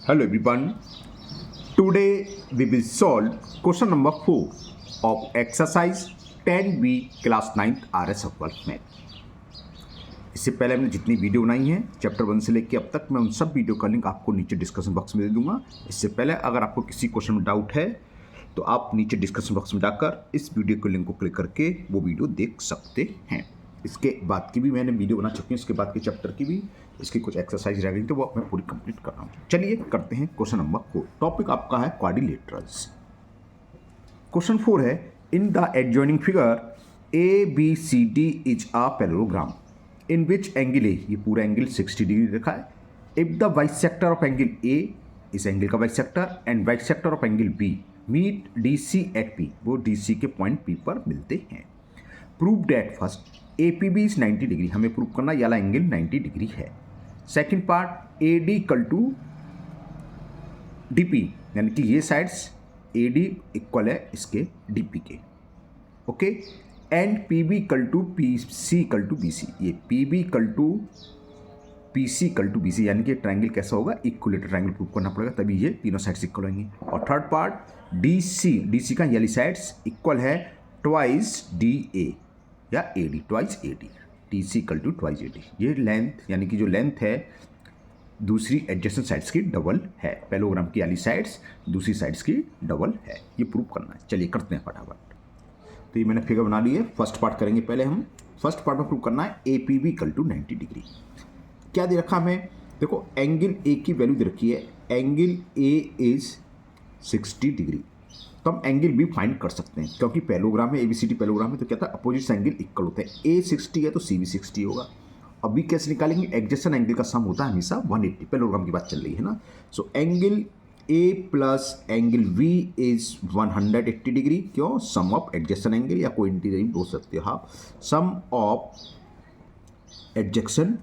Hello everyone. Today we will solve question number 4 of exercise 10B class 9th RS of World Math. इससे पहले हमने जितनी video बनाई है चैप्टर 1 से लेकर अब तक मैं उन सब वीडियो का लिंक आपको नीचे डिस्कशन बॉक्स में दे दूंगा। इससे पहले अगर आपको किसी क्वेश्चन में डाउट है तो आप नीचे डिस्कशन बॉक्स में जाकर इस वीडियो के लिंक को क्लिक करके वो वीडियो देख सकते हैं। इसके बाद की भी मैंने वीडियो बना चुकी हूँ, इसके बाद के चैप्टर की भी, इसकी कुछ एक्सरसाइज रह गई तो वो मैं पूरी कंप्लीट कर रहा हूँ। चलिए करते हैं क्वेश्चन नंबर 4। टॉपिक आपका है क्वाड्रिलेटरल्स। क्वेश्चन 4 है, in the adjoining figure A B C D is a parallelogram in which angle A, ये पूरा एंगल 60 डिग्री रखा है। If the bisector of angle A, इस एंगल का bisector, and bisector of angle B meet D C at P, वो डी सी के पॉइंट पी पर मिलते हैं। Prove that first A P B is 90 degree, हमें प्रूव करना ये वाला एंगल 90 डिग्री है। Second part A D equal to D P, यानी कि ये साइड्स ए डी इक्वल है इसके डी पी के, okay. And P B equal to P C equal to B C, ये P B equal to P C equal to B C, यानी कि triangle कैसा होगा, इक्वलेटर ट्रायंगल प्रूव करना पड़ेगा तभी ये तीनों साइड्स इक्वल होंगे। और थर्ड पार्ट डी सी का ये साइड्स इक्वल है ट्वाइस डी ए या A D, twice A D, D C equal to twice A D. ये लेंथ यानी कि जो लेंथ है दूसरी एडजेसेंट साइड्स की डबल है, पैरेललोग्राम की वाली साइड्स दूसरी साइड्स की डबल है, ये प्रूव करना है। चलिए करते हैं फटाफट। तो ये मैंने फिगर बना ली है। फर्स्ट पार्ट करेंगे पहले हम। फर्स्ट पार्ट में प्रूव करना है A P B equal to 90 degree. क्या दे रखा हमें, देखो एंगल ए की वैल्यू दे रखी है, एंगल ए इज 60 डिग्री। तो हम एंगल भी फाइंड कर सकते हैं क्योंकि पैरेललोग्राम है, एबीसीडी पैरेललोग्राम है, तो क्या था अपोजिट एंगल इक्वल होते हैं। ए 60 है तो सी भी 60 होगा। अभी कैसे निकालेंगे, एडजेसेंट एंगल का सम होता है हमेशा 180, पैरेललोग्राम की बात चल रही है ना। So angle A plus angle B is 180 degree. क्यों, सम ऑफ एडजेसेंट एंगल, या कोई इंटीरियर भी बोल सकते हो आप, सम ऑफ एडजेसेंट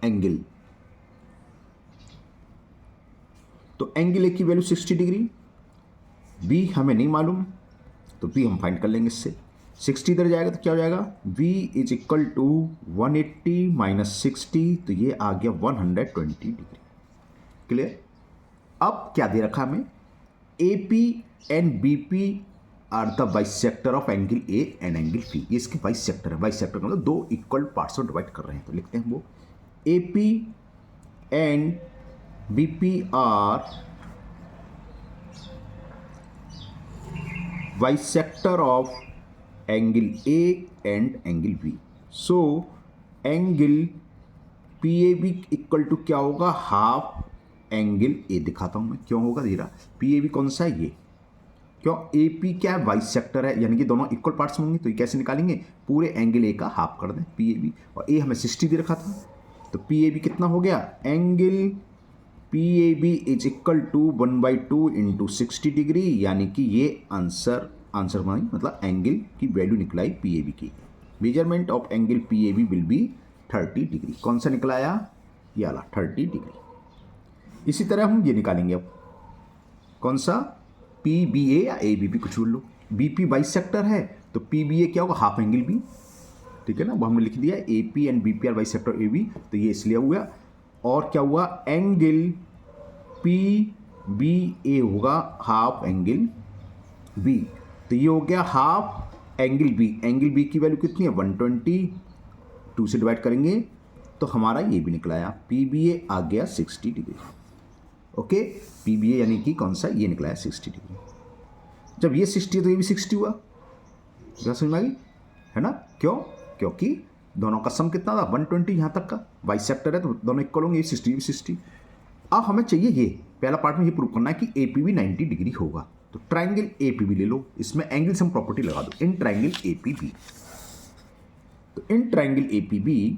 एंगल। तो एंगल ए की वैल्यू 60 डिग्री, बी हमें नहीं मालूम तो बी हम फाइंड कर लेंगे इससे। 60 इधर जाएगा तो क्या हो जाएगा, v is equal to 180 minus 60, तो ये आ गया 120 डिग्री। क्लियर। अब क्या दे रखा हमें, A P and B P are the bisector of angle A and angle P. ये इसके बाइसेक्टर है, बाइसेक्टर मतलब दो इक्वल पार्ट्स में डिवाइड कर रहे हैं, तो लिखते हैं वो A P and B P are bisector of angle A and angle B. So angle P A B equal to क्या होगा, हाफ एंगल ए। दिखाता हूं मैं क्यों होगा धीरा। पी ए बी कौन सा है, ये क्यों, ए पी क्या है, बाइसेक्टर है, यानी कि दोनों इक्वल पार्ट्स होंगे, तो ये कैसे निकालेंगे, पूरे एंगल ए का हाफ कर दें पी ए बी, और ए हमें 60 दे रखा था, तो पी ए बी कितना हो गया, angle P A B is equal to 1/2 into 60 degree, यानी कि ये आंसर मतलब एंगल की वैल्यू निकलाई पी ए बी की। Measurement of angle P A B will be 30 degree. कौन सा निकलाया, ये वाला 30 डिग्री। इसी तरह हम ये निकालेंगे अब, कौन सा, पी बी ए या ए बी बी कुछ बोल लो। बी पी बाइसेक्टर है तो पी बी ए क्या होगा, हाफ एंगल बी, ठीक है ना, वो हमने लिख दिया A P and B P are bisector A B, तो ये इसलिए हुआ। और क्या हुआ, एंगल पी बी ए होगा हाफ एंगल बी, तो ये हो गया half angle B. Angle B की वैल्यू कितनी है, 120, 2 से डिवाइड करेंगे तो हमारा ये भी निकलाया, पी बी ए आ गया 60 डिग्री। ओके, पी बी ए यानी कि कौन सा, ये निकलाया 60 डिग्री। जब ये 60 है तो ये भी 60 हुआ, क्या समझ में आ गई है ना। क्यों, क्योंकि दोनों का सम कितना था, 120 यहाँ तक का, बाइसेक्टर है तो दोनों इक्वल होंगे, 60 भी 60। अब हमें चाहिए ये पहला पार्ट में ये प्रूव करना है कि ए पी बी 90 डिग्री होगा, तो ट्राइंगल ए पी बी ले लो, इसमें एंगल सम प्रॉपर्टी लगा दो, in triangle A P B. तो in triangle A P B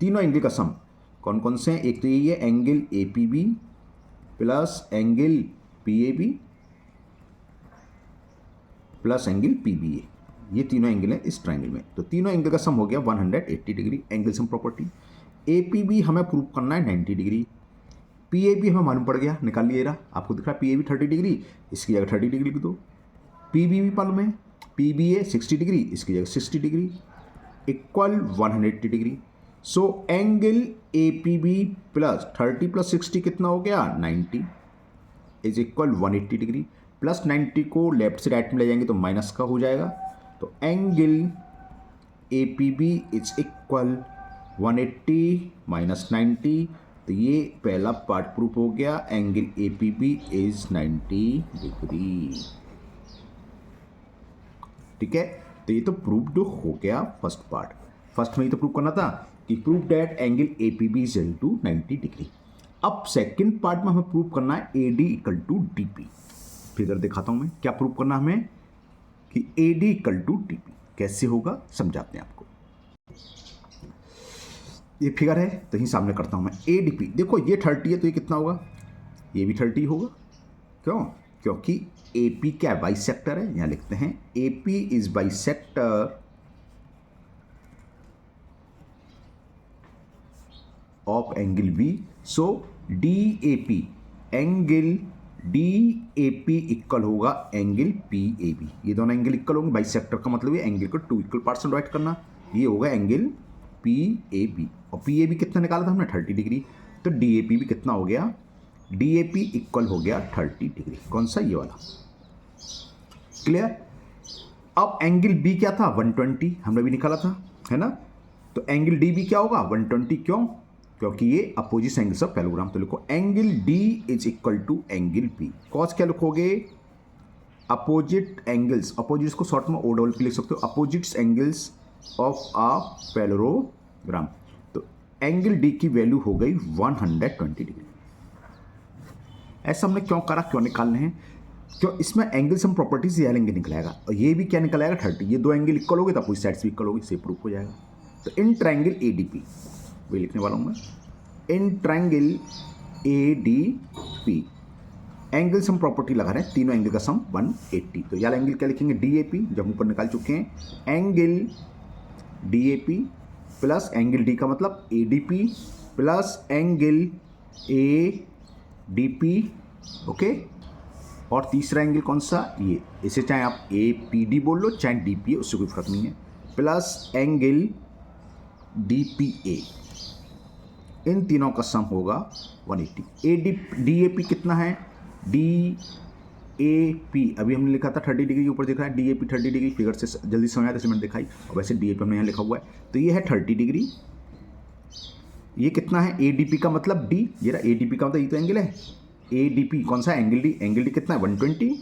तीनों एंगल का सम कौन कौन से हैं, एक तो ये angle A P B plus angle P A B plus angle P B A, ये तीनों एंगल है इस ट्राइंगल में, तो तीनों एंगल का सम हो गया 180 degree. Angle sum property, A P B हमें प्रूव करना है 90 डिग्री, पी ए बी हमें मालूम पड़ गया, निकाल लिया रहा, आपको दिख रहा है पी ए बी 30 डिग्री, इसकी जगह 30 डिग्री लिख दो। पी बी भी मालूम है, पी बी ए 60 डिग्री, इसकी जगह 60 degree equal 180 degree. So angle A P B plus 30 plus 60 कितना हो गया 90 इज इक्वल 180 डिग्री। प्लस 90 को लेफ्ट से राइट में ले जाएंगे तो माइनस का हो जाएगा। तो angle A P B is equal 180 minus 90। तो ये पहला पार्ट प्रूफ हो गया, angle A P B is 90 degree. ठीक है, तो ये तो प्रूफ्ड हो गया फर्स्ट पार्ट। फर्स्ट में ही तो प्रूफ करना था कि proof that angle A P B is equal to 90 degree. अब सेकंड पार्ट में हमें प्रूफ करना है A D equal to D P. Figure दिखाता हूं मैं, क्या प्रूफ करना हमें कि A D equal to D P कैसे होगा समझाते हैं आपको। ये फिगर है तो यही सामने करता हूं मैं। ए डी पी देखो, ये 30 है तो ये कितना होगा, ये भी 30 होगा। क्यों? क्योंकि ए पी क्या है, बाइसेक्टर है। यहां लिखते हैं A P is bisector of angle B. So D A P, angle D A P equal होगा एंगल पी ए बी। ये दोनों एंगल इक्वल होंगे, बाइसेक्टर का मतलब ये एंगल को 2 इक्वल पार्ट्स में डिवाइड करना। ये होगा एंगल पी ए बी, और पी ए बी कितना निकाला था हमने 30 डिग्री। तो डी ए पी भी कितना हो गया, डी ए पी इक्वल हो गया 30 डिग्री। कौन सा, ये वाला। क्लियर? अब एंगल बी क्या था 120, हमने भी निकाला था, है ना। तो एंगल डी बी क्या होगा 120। क्यों? क्योंकि ये अपोजिट एंगल्स ऑफ पैरेललोग्राम। तो लिखो angle D is equal to angle B. Cause क्या लिखोगे, अपोजिट एंगल्स, अपोजिट्स को शॉर्ट में ओ डबल पी लिख सकते हो, opposites angles of a parallelogram. तो एंगल डी की वैल्यू हो गई 120 डिग्री। ऐसा हमने क्यों करा, क्यों निकालने हैं, क्यों इसमें एंगल सम प्रॉपर्टीज यह एंगल निकल और ये भी क्या निकल आएगा 30। ये दो एंगल इक्वल हो गए तो अपोजिट साइड्स भी इक्वल होगी, से प्रूफ हो जाएगा। तो in triangle A D P, वही लिखने वाला हूँ मैं, in triangle A D P angle sum property लगा रहे हैं, तीनों एंगल का सम 180। तो यार एंगल क्या लिखेंगे, डी ए पी, जब ऊपर निकाल चुके हैं, angle D A P plus angle D का मतलब A D P plus angle A D P. Okay, और तीसरा एंगल कौन सा, ये, इसे चाहे आप ए पी डी बोल लो चाहे डी पी ए, उससे कोई फर्क नहीं है, plus angle D P A. इन तीनों का सम होगा 180। ए डी ए पी कितना है, डी ए पी अभी हमने लिखा था 30 डिग्री के ऊपर दिख रहा है, D A P 30 degree, figure से जल्दी समझ आया था मैंने दिखाई। और वैसे डी ए पी हमने यहाँ लिखा हुआ है, तो ये है 30 डिग्री। ये कितना है, ए डी पी का मतलब डी, ये रहा ए डी पी का मतलब ये तो एंगल है। ए डी पी कौन सा, एंगल डी, एंगल डी कितना है 120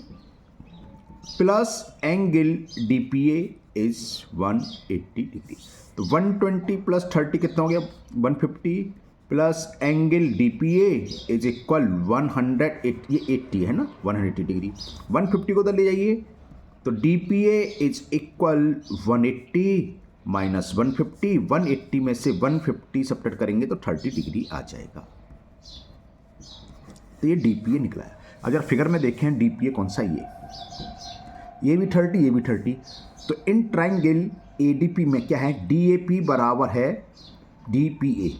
plus angle D P A is 180 degree. तो 120 प्लस 30 कितना हो गया 150 plus angle D P A is equal 180, ये 80 है ना, 180 डिग्री। 150 को उधर ले जाइए तो D P A is equal 180 minus 150, 180 में से 150 सब्ट्रैक्ट करेंगे तो 30 डिग्री आ जाएगा। तो ये डी पी ए निकला है। अगर फिगर में देखें डी पी ए कौन सा, ये भी 30, ये भी 30। तो in triangle A D P में क्या है, डी ए पी बराबर है डी पी ए।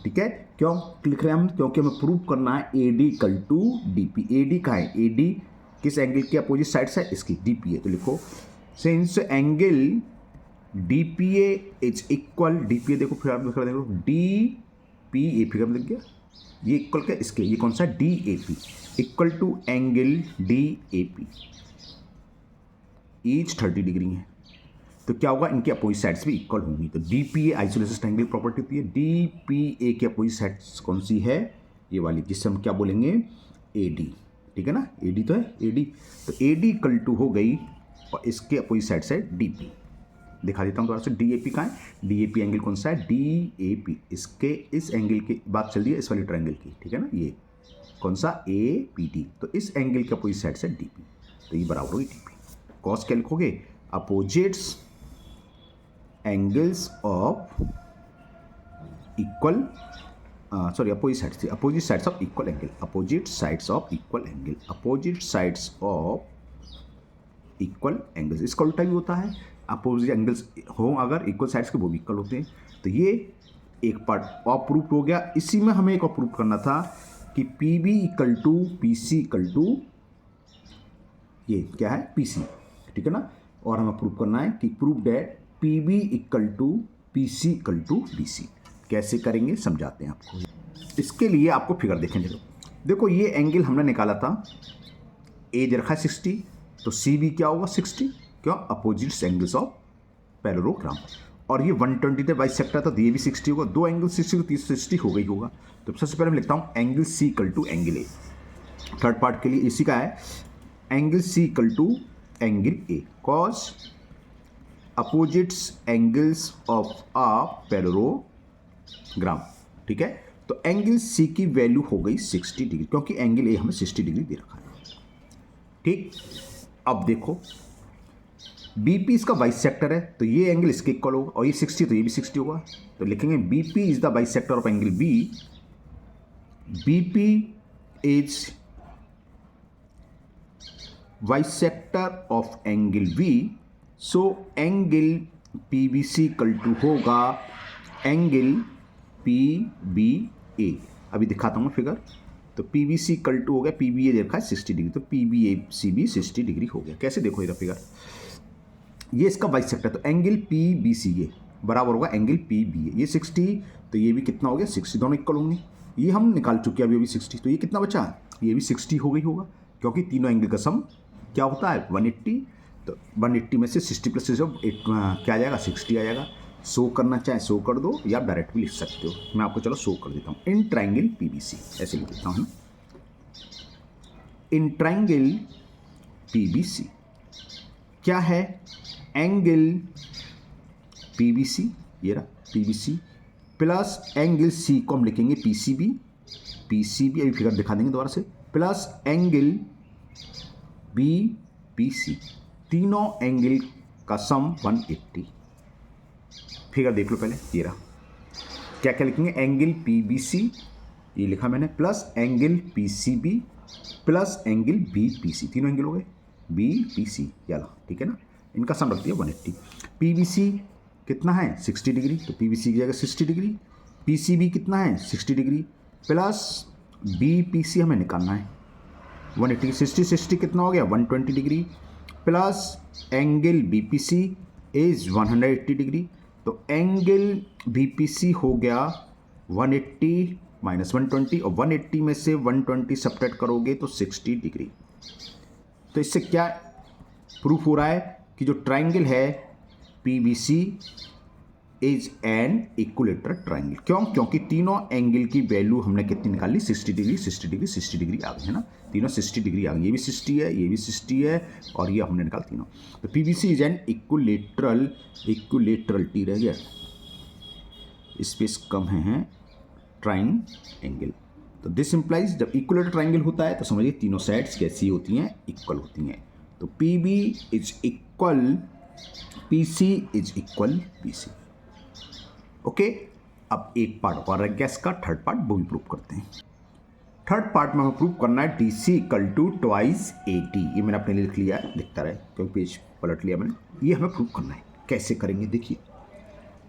ठीक है, क्यों लिख रहे हैं हम, क्योंकि हमें प्रूव करना है A D equal to D P. A D का है, ए डी किस एंगल के अपोजिट साइड से, इसकी डी पी ए। तो लिखो since angle D P A is equal, D P A देखो फिर आप देखो डी पी ए, फिगर में दिख गया, ये इक्वल क्या इसके, ये कौन सा D A P equal to angle D A P, each 30 degree है। तो क्या होगा, इनके अपोजिट साइड्स भी इक्वल होंगी। तो डी पी ए आइसोलेशन ट्रायंगल प्रॉपर्टी होती है। डी पी ए के अपोजिट साइड्स कौन सी है, ये वाली, जिससे हम क्या बोलेंगे ए डी। ठीक है ना, ए डी तो है ए डी। तो ए डी इक्वल टू हो गई और इसके अपोजिट साइड से डी पी। दिखा देता हूँ दोबारा से, डी ए पी कहाँ है, डी ए पी एंगल कौन सा है, डी ए पी, इसके इस एंगल की बात चल रही है, इस वाली ट्रायंगल की। ठीक है ना, ये कौन सा ए पी डी, तो इस एंगल के अपोजिट साइड से डी पी, तो ये बराबर होगी डी पी। कॉस क्या लिखोगे, opposites angles of equal, sorry opposite sides थी, opposite sides of equal angle, opposite sides of equal angle, opposite sides of equal angles. इसका उल्टा भी होता है, अपोजिट एंगल्स हो अगर इक्वल साइड्स के, वो भी इक्वल होते हैं। तो ये एक पार्ट और प्रूफ हो गया। इसी में हमें एक और प्रूफ करना था कि P B equal to P C equal to, ये क्या है पी सी। ठीक है ना, और हमें प्रूफ करना है कि proof that P B equal to P C equal to D C. कैसे करेंगे समझाते हैं आपको। इसके लिए आपको फिगर देखेंगे। देखो ये एंगल हमने निकाला था, ए दे रखा है 60, तो सी बी क्या होगा 60, क्यों अपोजिट्स एंगल्स ऑफ पैरेललोग्राम। और ये 120 थे बाइसेक्टर, तो ये भी 60 होगा, दो एंगल 60 तो 60 हो गई होगा। तो सबसे पहले मैं लिखता हूँ angle C equal to angle A. Third part के लिए इसी का है, angle C equal to angle A cause opposites angles of a parallelogram. ठीक है, तो एंगल सी की वैल्यू हो गई 60 डिग्री, क्योंकि एंगल ए हमें 60 डिग्री दे रखा है। ठीक, अब देखो बीपी इसका बाइसेक्टर है, तो ये एंगल इसके इक्वल होगा, और ये 60 तो ये भी 60 होगा। तो लिखेंगे BP is the bisector of angle B, BP is bisector of angle B, so angle PBC equal to होगा एंगल पीबीए। अभी दिखाता हूँ फिगर। तो पीबीसी इक्वल टू हो गया, पीबीए दे रखा है 60 डिग्री, तो पीबीएसी भी 60 डिग्री हो गया। कैसे देखो इधर फिगर, ये इसका बाइसेक्टर, तो एंगल पीबीसी ये बराबर होगा एंगल पीबीए। ये 60 तो ये भी कितना हो गया 60, दोनों इक्वल होंगे। ये हम निकाल चुके हैं अभी 60, तो ये कितना बचा, ये भी 60 हो गई होगा, क्योंकि तीनों एंगल का सम क्या होता है 180। तो 180 में से 60 प्लस क्या आ जाएगा 60 आ जाएगा। शो करना चाहे शो कर दो, या डायरेक्ट भी लिख सकते हो। मैं आपको चलो शो कर देता हूँ, इन ट्राइंगल पीबीसी ऐसे लिख देता हूँ। इन ट्राइंगल पीबीसी क्या है, एंगल पीबीसी, ये रहा पीबीसी प्लस एंगल सी को हम लिखेंगे पीसीबी, पीसीबी अभी फिगर दिखा देंगे दोबारा से, प्लस एंगल बीपीसी, तीनों एंगल का सम 180। फिगर देख लो पहले, ये रहा। क्या क्या लिखेंगे, एंगल पीबीसी ये लिखा मैंने, plus angle PCB plus angle BPC, तीनों एंगल हो गए बीपीसी, याला ठीक है ना। इनका सम रख दिया 180। पीबीसी कितना है 60 डिग्री, तो पीबीसी की जगह 60 डिग्री, पीसीबी कितना है 60 डिग्री, प्लस बीपीसी हमें निकालना है 180। 60 कितना हो गया 120 degree, plus angle BPC is 180 degree, तो एंगल बीपीसी हो गया 180 माइनस 120, और 180 में से 120 सब्ट्रैक्ट करोगे तो 60 डिग्री। तो इससे क्या प्रूफ हो रहा है कि जो ट्राइंगल है PBC is an equilateral triangle. क्यों, क्योंकि तीनों एंगल की वैल्यू हमने कितनी निकाली 60 डिग्री 60 डिग्री 60 डिग्री आ गई है ना, तीनों 60 डिग्री आ गई। ये भी 60 है, ये भी 60 है, और ये हमने निकाला तीनों। तो पीबीसी इज एन इक्विलेटरल, इक्विलेटरलिटी रह गया, स्पेस कम है ट्राइंगल। तो दिस इंप्लाइज जब इक्विलेटरल ट्राइंगल होता है तो समझिए तीनों साइड्स कैसी होती हैं, इक्वल होती हैं। तो PB is equal PC is equal PC. Okay, अब एक पार्ट और रह गया इसका, थर्ड पार्ट वो भी प्रूव करते हैं। थर्ड पार्ट में हमें प्रूव करना है D C equal to twice A T. ये मैंने अपने लिए लिख लिया है, दिखता रहे क्योंकि पेज पलट लिया मैंने। ये हमें प्रूव करना है, कैसे करेंगे देखिए।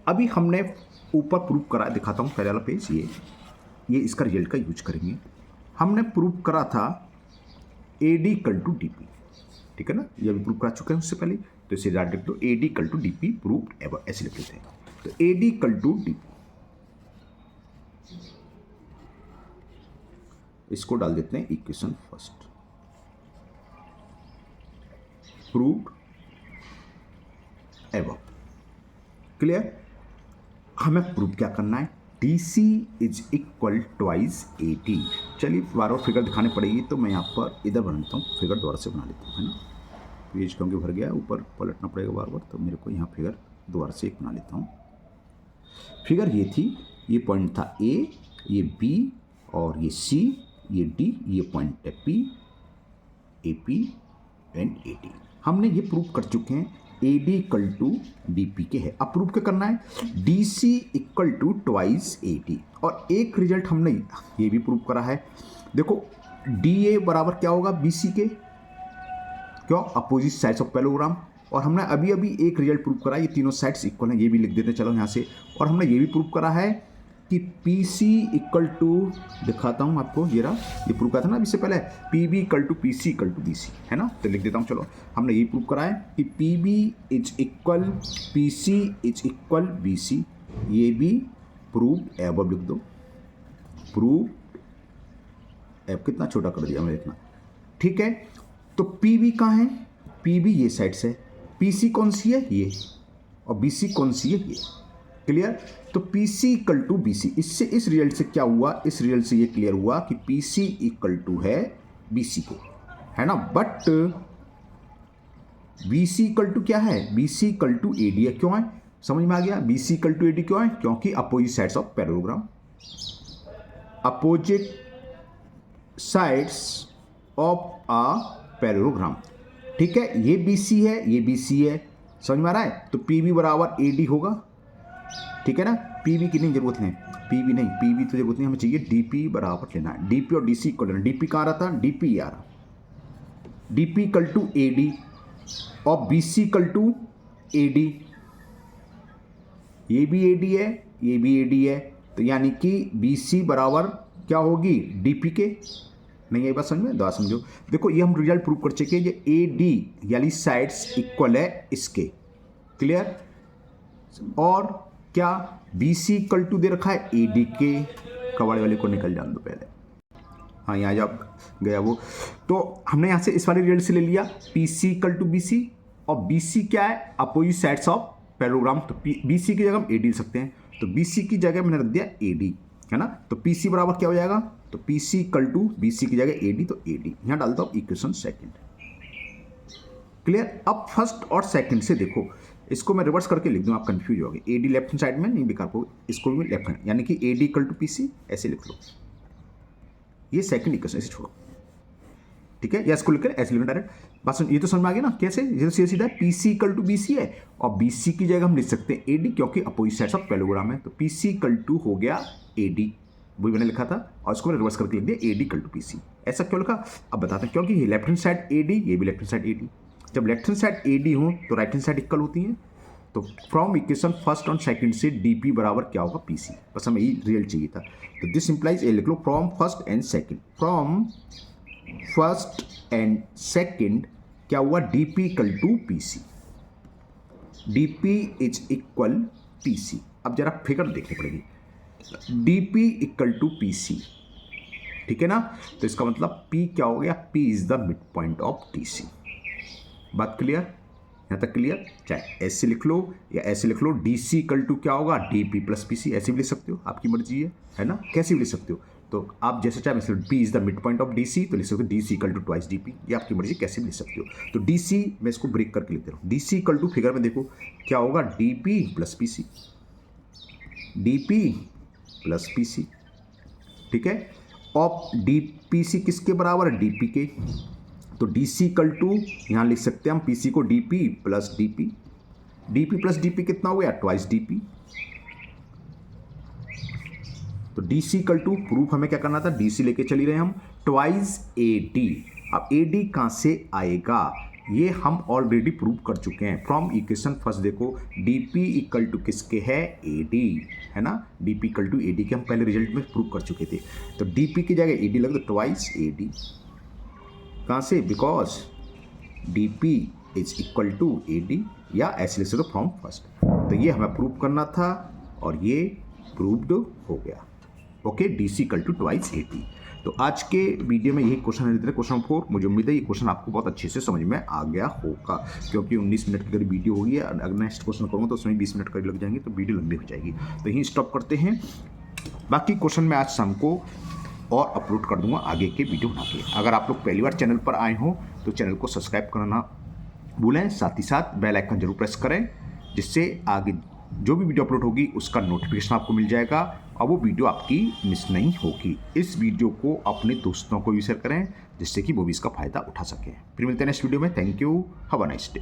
अभी हमने ऊपर प्रूव करा, दिखाता हूँ पहले वाला पेज, ये इसका रिजल्ट का यूज करेंगे। हमने प्रूव करा था A D equal to D P, ठीक है ना, ये अभी प्रूव करा चुके हैं उससे पहले। तो इसे डायरेक्ट लिख दो, A D equal to D P proved ever, ऐसे लिख लेते हैं। तो A D equal to D P, इसको डाल देते हैं equation first, proved ever. Clear, हमें प्रूव क्या करना है, D C is equal twice A T. चलिए बार बार फिगर दिखाने पड़ेगी, तो मैं यहाँ पर इधर बना लेता हूँ, फिगर दोबारा से बना लेता हूँ, है ना। पेज क्योंकि भर गया, ऊपर पलटना पड़ेगा बार बार, तो मेरे को यहाँ फिगर दोबारा से एक बना लेता हूँ। फिगर ये थी, ये पॉइंट था ए, ये बी, और ये सी, ये डी, ये पॉइंट है P, A P and A D. हमने ये प्रूव कर चुके हैं A D equal to D P के है। अब प्रूव क्या करना है, D C equal to twice A D. और एक रिजल्ट हमने ये भी प्रूव करा है, देखो डी ए बराबर क्या होगा बी सी के, क्यों अपोजिट साइड्स ऑफ पैरेललोग्राम। और हमने अभी अभी एक रिजल्ट प्रूव करा, ये तीनों साइड्स इक्वल हैं, ये भी लिख देते हैं चलो यहाँ से। और हमने ये भी प्रूव करा है कि पी सी इक्वल टू, दिखाता हूँ आपको, ये रहा, ये प्रूव करा था ना अभी से पहले, P B equal to P C equal to B C, है ना। तो लिख देता हूँ चलो, हमने ये प्रूव करा है कि P B is equal P C is equal B C, ये भी प्रूव्ड एबव लिख दो, प्रूव्ड एब कितना छोटा कर दिया मैंने इतना, ठीक है। तो पी बी कहाँ है, पी बी ये साइड से, पी सी कौन सी है ये, और बी सी कौन सी है ये, क्लियर। तो P C equal to B C, इससे इस रिजल्ट से क्या हुआ, इस रिजल्ट से ये क्लियर हुआ कि पी सी इक्वल टू है बी सी को, है ना। But B C equal to क्या है, B C equal to A D है, क्यों है, समझ में आ गया, B C equal to A D क्यों है, क्योंकि opposite sides of parallelogram, opposite sides of a parallelogram, ठीक है। ये बी सी है, ये बी सी है, समझ में आ रहा है। तो पी बी बराबर ए डी होगा, ठीक है ना। पी बी की नहीं जरूरत नहीं, पी बी नहीं, पी बी तो जरूरत नहीं, हमें चाहिए डी पी बराबर लेना है, डी पी और डी सी इक्वल लेना। डी पी कहाँ रहा था, डी पी आ रहा, D P equal to A D और B C equal to A D, ये भी ए डी है, ये भी ए डी है, तो यानी कि बी सी बराबर क्या होगी, डी पी के। नहीं ये बात समझ में, दवा समझो। देखो ये हम रिजल्ट प्रूव कर चुके हैं, ये ए डी यानी साइड्स इक्वल है इसके, क्लियर। और क्या बी सी इक्वल टू दे रखा है ए डी के, कबाड़े वाले को निकल जाने दो पहले, हाँ यहाँ जब गया वो, तो हमने यहाँ से इस वाले रिजल्ट से ले लिया P C equal to B C, और बी सी क्या है, अपोजिट साइड्स ऑफ पैरेललोग्राम, तो बी सी की जगह हम ए डी लिख सकते हैं, तो बी सी की जगह मैंने रख दिया ए डी, है ना। तो पी सी बराबर क्या हो जाएगा, तो P C equal to B C की जगह ए डी, तो ए डी यहाँ डालता हूँ इक्वेशन सेकेंड, क्लियर। अब फर्स्ट और सेकंड से देखो, इसको मैं रिवर्स करके लिख दूँ, आप कंफ्यूज हो गए, A D left hand side में नहीं बेकार को, इसको भी लेफ्ट हैंड, यानी कि A D equal to P C ऐसे लिख लो, ये सेकंड इक्वेशन ऐसे छोड़ो, ठीक है, या इसको लिखकर ऐसे लिखना डायरेक्ट, बस ये तो समझ में आ गया ना कैसे, ये तो सीधा सीधा है, P C equal to B C है, और बी सी की जगह हम लिख सकते हैं ए डी, क्योंकि अपोजिट साइड्स ऑफ पैरेललोग्राम है, तो पी सी इक्वल टू हो गया ए डी, वही मैंने लिखा था, और इसको मैंने रिवर्स करके लिख दिया A D equal to P C. ऐसा क्यों लिखा, अब बताते हैं, क्योंकि ये left hand side A D, ये भी left hand side A D, जब left hand side A D हो तो राइट हैंड साइड इक्वल होती है, तो फ्रॉम इक्वेशन फर्स्ट और सेकंड से डी पी बराबर क्या होगा, पी सी, बस हमें यही रिजल्ट चाहिए था। तो दिस इंप्लाइज ए लिख लो, from first and second, from first and second क्या हुआ, D P equal to P C, D P is equal P C. अब जरा फिगर देखनी पड़ेगी, D P equal to P C, ठीक है ना। तो इसका मतलब P क्या हो गया, P is the mid point of D C. बात क्लियर, यहाँ तक क्लियर, चाहे ऐसे लिख लो या ऐसे लिख लो, डी सी इक्वल टू क्या होगा, D P plus P C, ऐसे भी लिख सकते हो, आपकी मर्जी है ना, कैसे भी लिख सकते हो। तो आप जैसे चाहे, मतलब P is the mid point of D C, तो लिख सकते हो D C equal to twice D P, ये आपकी मर्जी, कैसे भी लिख सकते हो। तो डी सी मैं इसको ब्रेक करके लिख दे रहा हूँ, D C equal to figure में देखो क्या होगा, D P plus P C, D P plus P C, ठीक है। ऑफ डी पी सी किसके बराबर है, डी पी के, तो डी सी इक्वल टू यहाँ लिख सकते हैं हम पी सी को D P plus D P, D P plus D P कितना हो गया, ट्वाइस डी पी। तो D C equal to, proof हमें क्या करना था, डी सी लेके चली रहे हम, ट्वाइस ए डी। अब ए डी कहाँ से आएगा, ये हम ऑलरेडी प्रूव कर चुके हैं, फ्रॉम इक्वेशन फर्स्ट देखो, डी पी इक्वल टू किसके है, ए डी, है ना, D P equal to A D के हम पहले रिजल्ट में प्रूव कर चुके थे। तो डी पी की जगह ए डी लग दो, ट्वाइस ए डी, कहाँ से, because D P is equal to A D, या ऐसे लिख सकते फ्रॉम फर्स्ट। तो ये हमें प्रूव करना था और ये प्रूव्ड हो गया, okay, D C equal to twice A D. तो आज के वीडियो में यही क्वेश्चन है, क्वेश्चन 4। मुझे उम्मीद है ये क्वेश्चन आपको बहुत अच्छे से समझ में आ गया होगा, क्योंकि 19 मिनट की अगर वीडियो होगी, अगर नेक्स्ट क्वेश्चन करूँगा तो उसमें 20 मिनट करीब लग जाएंगे, तो वीडियो लंबी हो जाएगी। तो यहीं स्टॉप करते हैं, बाकी क्वेश्चन मैं आज शाम को और अपलोड कर दूंगा आगे के वीडियो बना के। अगर आप लोग पहली बार चैनल पर आए हो तो चैनल को सब्सक्राइब करना भूलें, साथ ही साथ बेल आइकन जरूर प्रेस करें, जिससे आगे जो भी वीडियो अपलोड होगी उसका नोटिफिकेशन आपको मिल जाएगा और वो वीडियो आपकी मिस नहीं होगी। इस वीडियो को अपने दोस्तों को भी शेयर करें, जिससे कि वो भी इसका फ़ायदा उठा सकें। फिर मिलते हैं नेक्स्ट वीडियो में। Thank you, have a nice day.